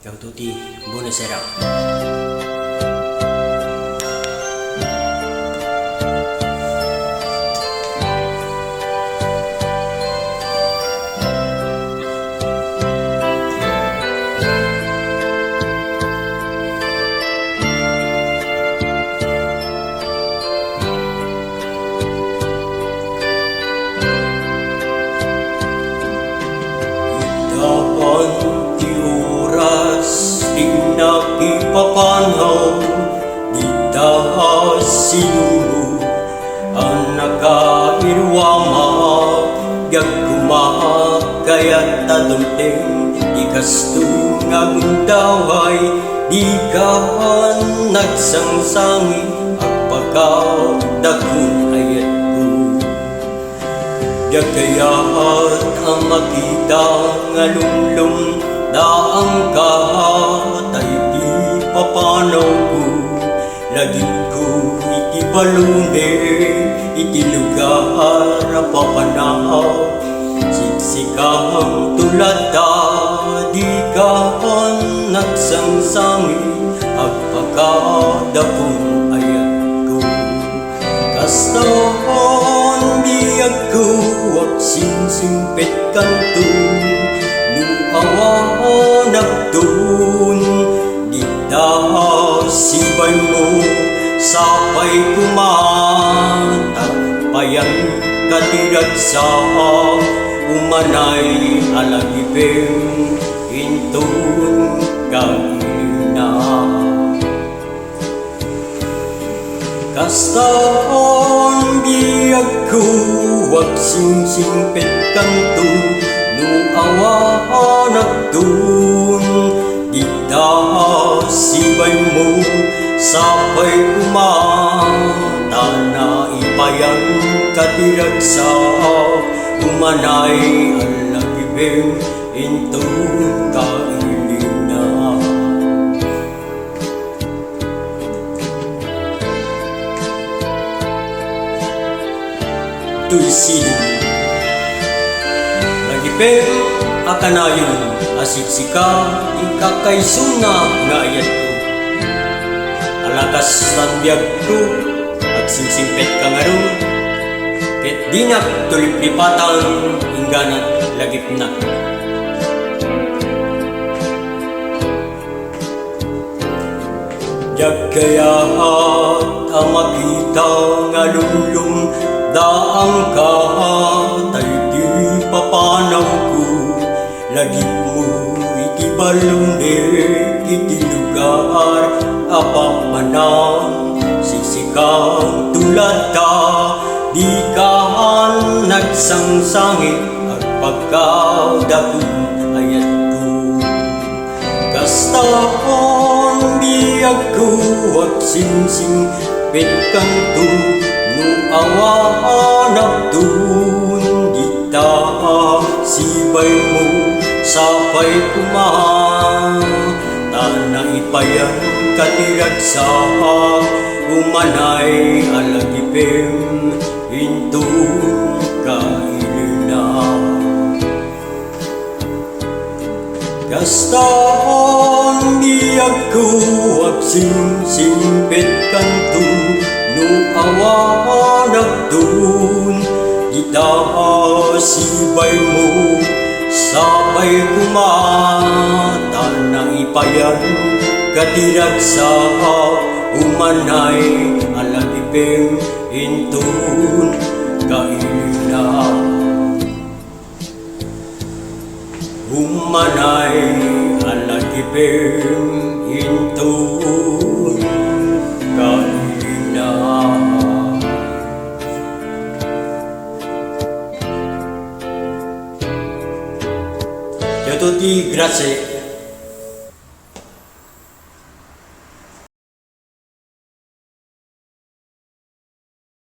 Ciao a tutti, buonasera. Dapat di oras di nakipapanaw, di taas sinuro ang nakairwama, gag kumakayat tadunteng di kastong agundaway, di ka nagsangsangi at pagkadakong ayat ko. Gagayat ang makita nga lumlum daang kahatay di papanaw ko. Lagit ko ikibalune, ikilugar papanaw. Siksikang tulad da, di ka nagsangsangi at pagkadakong ayat ko. Kastoon biyag ko at sinsimpit kanto, nuawa nagtun, di sibay mo, sapay kumatapayan katirag sa umanay alagipeng intun kaina. Kastaon biyag ko wag singsimpit kanto, nuawa nagtun, di sibay mo, sapay kumata na ipayan katirag sa umanay alagibeng intun kailina. Tuisin lagipeng akanayon asiksika ikakaisunga nga ayat ko. Alakas tanbiag ko at sinsimpet ka nga ron, ket dinak tuliplipatang ingganat lagip na. Jagkayahat ang makita nga lumlum daang kahatay di papanaw ko. Lagip mo ikibalune, itilugar apamanang, sisikang tulad da, di ka nagsangsangi at pagkadakong ayat ko. Kastaon biyag ko at sinsimpit kanto, nuawa nagtun, di sibay mo, sapay kumata na ipayan katirag sa umanay alagipeng intun kailina. Kastaon biyag ko at sinsimpit kanto, nuawa nagtun, di sibay mo, sapay kumata na ipayan katirag sa umanay alagipeng intun kailina. Umanay alagipeng intun kailina. Ciao a tutti, grazie.